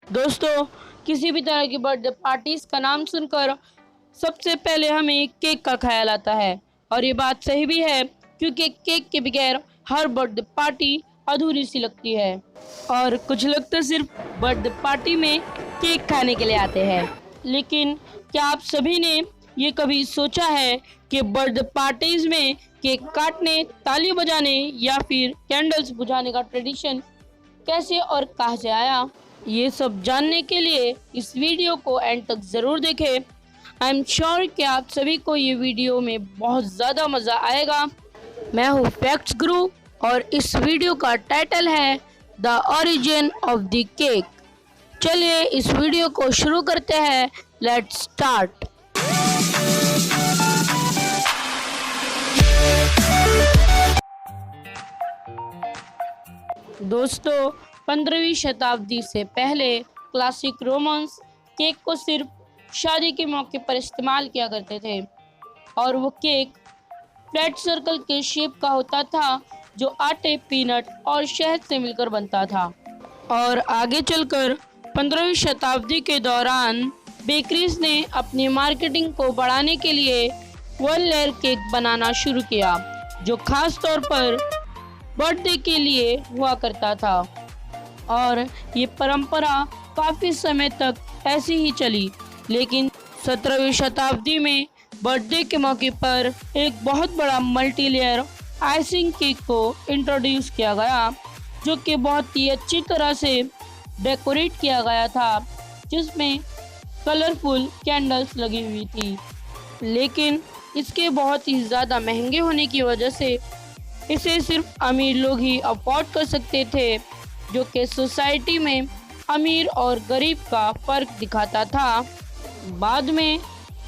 दोस्तों, किसी भी तरह की बर्थडे पार्टीज का नाम सुनकर सबसे पहले हमें केक का ख्याल आता है। और ये बात सही भी है, क्योंकि केक के बगैर हर बर्थडे पार्टी अधूरी सी लगती है। और कुछ लोग तो सिर्फ बर्थडे पार्टी में केक खाने के लिए आते हैं, लेकिन क्या आप सभी ने ये कभी सोचा है कि बर्थडे पार्टीज में केक काटने, ताली बजाने या फिर कैंडल्स बुझाने का ट्रेडिशन कैसे और कहाँ से आया? ये सब जानने के लिए इस वीडियो को एंड तक ज़रूर देखें। आई एम श्योर कि आप सभी को ये वीडियो में बहुत ज़्यादा मज़ा आएगा। मैं हूँ फैक्ट्स गुरु और इस वीडियो का टाइटल है the origin of the cake. चलिए इस वीडियो को शुरू करते हैं। Let's start. दोस्तों, 15वीं शताब्दी से पहले क्लासिक रोमन्स केक को सिर्फ शादी के मौके पर इस्तेमाल किया करते थे, और वो केक फ्लैट सर्कल के शेप का होता था जो आटे, पीनट और शहद से मिलकर बनता था। और आगे चलकर 15वीं शताब्दी के दौरान बेकरीज ने अपनी मार्केटिंग को बढ़ाने के लिए वन लेयर केक बनाना शुरू किया, जो खास तौर पर बर्थडे के लिए हुआ करता था। और ये परंपरा काफ़ी समय तक ऐसी ही चली, लेकिन 17वीं शताब्दी में बर्थडे के मौके पर एक बहुत बड़ा मल्टी लेयर आइसिंग केक को इंट्रोड्यूस किया गया, जो कि बहुत ही अच्छी तरह से डेकोरेट किया गया था, जिसमें कलरफुल कैंडल्स लगी हुई थी। लेकिन इसके बहुत ही ज़्यादा महंगे होने की वजह से इसे सिर्फ अमीर लोग ही अफोर्ड कर सकते थे, जो कि सोसाइटी में अमीर और गरीब का फ़र्क दिखाता था। बाद में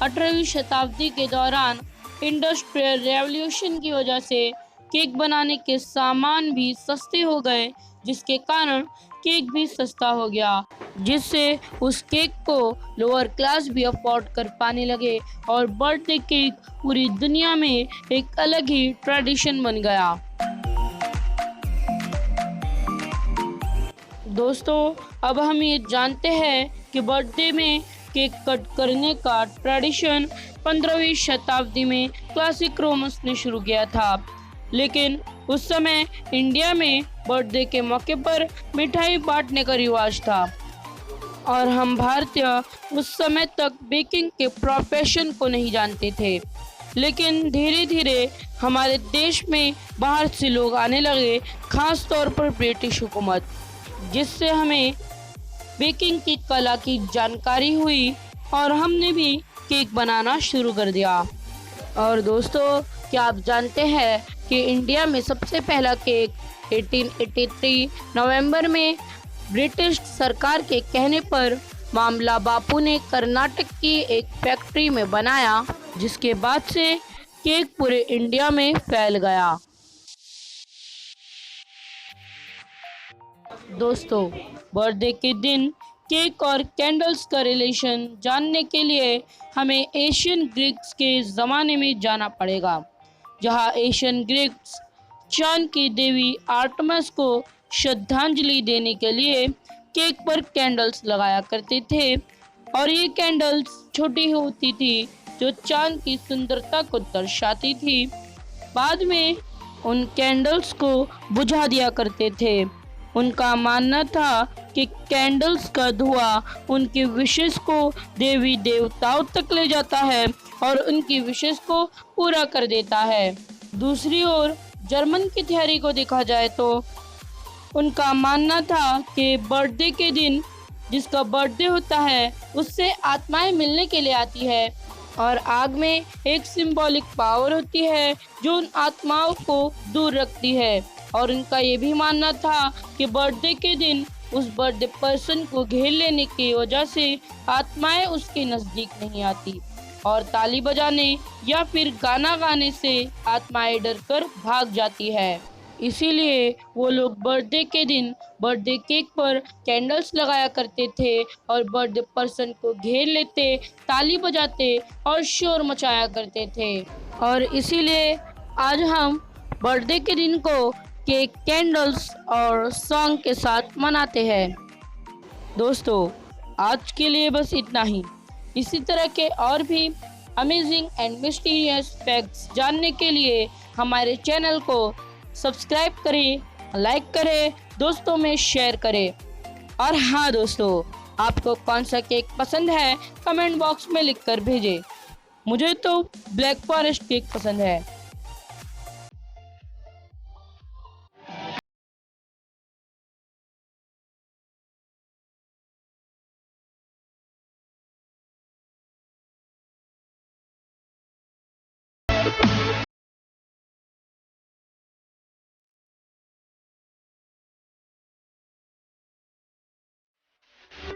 18वीं शताब्दी के दौरान इंडस्ट्रियल रेवोल्यूशन की वजह से केक बनाने के सामान भी सस्ते हो गए, जिसके कारण केक भी सस्ता हो गया, जिससे उस केक को लोअर क्लास भी अफोर्ड कर पाने लगे और बर्थडे केक पूरी दुनिया में एक अलग ही ट्रेडिशन बन गया। दोस्तों, अब हम ये जानते हैं कि बर्थडे में केक कट करने का ट्रेडिशन 15वीं शताब्दी में क्लासिक रोमन्स ने शुरू किया था, लेकिन उस समय इंडिया में बर्थडे के मौके पर मिठाई बांटने का रिवाज था, और हम भारतीय उस समय तक बेकिंग के प्रोफेशन को नहीं जानते थे। लेकिन धीरे धीरे हमारे देश में बाहर से लोग आने लगे, खास तौर पर ब्रिटिश हुकूमत, जिससे हमें बेकिंग की कला की जानकारी हुई और हमने भी केक बनाना शुरू कर दिया। और दोस्तों, क्या आप जानते हैं कि इंडिया में सबसे पहला केक 1883 नवंबर में ब्रिटिश सरकार के कहने पर मामला बापू ने कर्नाटक की एक फैक्ट्री में बनाया, जिसके बाद से केक पूरे इंडिया में फैल गया। दोस्तों, बर्थडे के दिन केक और कैंडल्स का रिलेशन जानने के लिए हमें एशियन ग्रीक्स के ज़माने में जाना पड़ेगा, जहां एशियन ग्रीक्स चांद की देवी आर्टेमिस को श्रद्धांजलि देने के लिए केक पर कैंडल्स लगाया करते थे। और ये कैंडल्स छोटी होती थी, जो चांद की सुंदरता को दर्शाती थी। बाद में उन कैंडल्स को बुझा दिया करते थे। उनका मानना था कि कैंडल्स का धुआं उनकी विशेष को देवी देवताओं तक ले जाता है और उनकी विशेष को पूरा कर देता है। दूसरी ओर जर्मन की थ्योरी को देखा जाए तो उनका मानना था कि बर्थडे के दिन जिसका बर्थडे होता है उससे आत्माएं मिलने के लिए आती है, और आग में एक सिंबॉलिक पावर होती है जो उन आत्माओं को दूर रखती है। और उनका ये भी मानना था कि बर्थडे के दिन उस बर्थडे पर्सन को घेर लेने की वजह से आत्माएं उसके नज़दीक नहीं आती, और ताली बजाने या फिर गाना गाने से आत्माएं डरकर भाग जाती है। इसीलिए वो लोग बर्थडे के दिन बर्थडे केक पर कैंडल्स लगाया करते थे और बर्थडे पर्सन को घेर लेते, ताली बजाते और शोर मचाया करते थे। और इसीलिए आज हम बर्थडे के दिन को केक, कैंडल्स और सॉन्ग के साथ मनाते हैं। दोस्तों, आज के लिए बस इतना ही। इसी तरह के और भी अमेजिंग एंड मिस्टीरियस फैक्ट्स जानने के लिए हमारे चैनल को सब्सक्राइब करें, लाइक करें, दोस्तों में शेयर करें। और हाँ दोस्तों, आपको कौन सा केक पसंद है कमेंट बॉक्स में लिखकर भेजें। मुझे तो ब्लैक फॉरेस्ट केक पसंद है।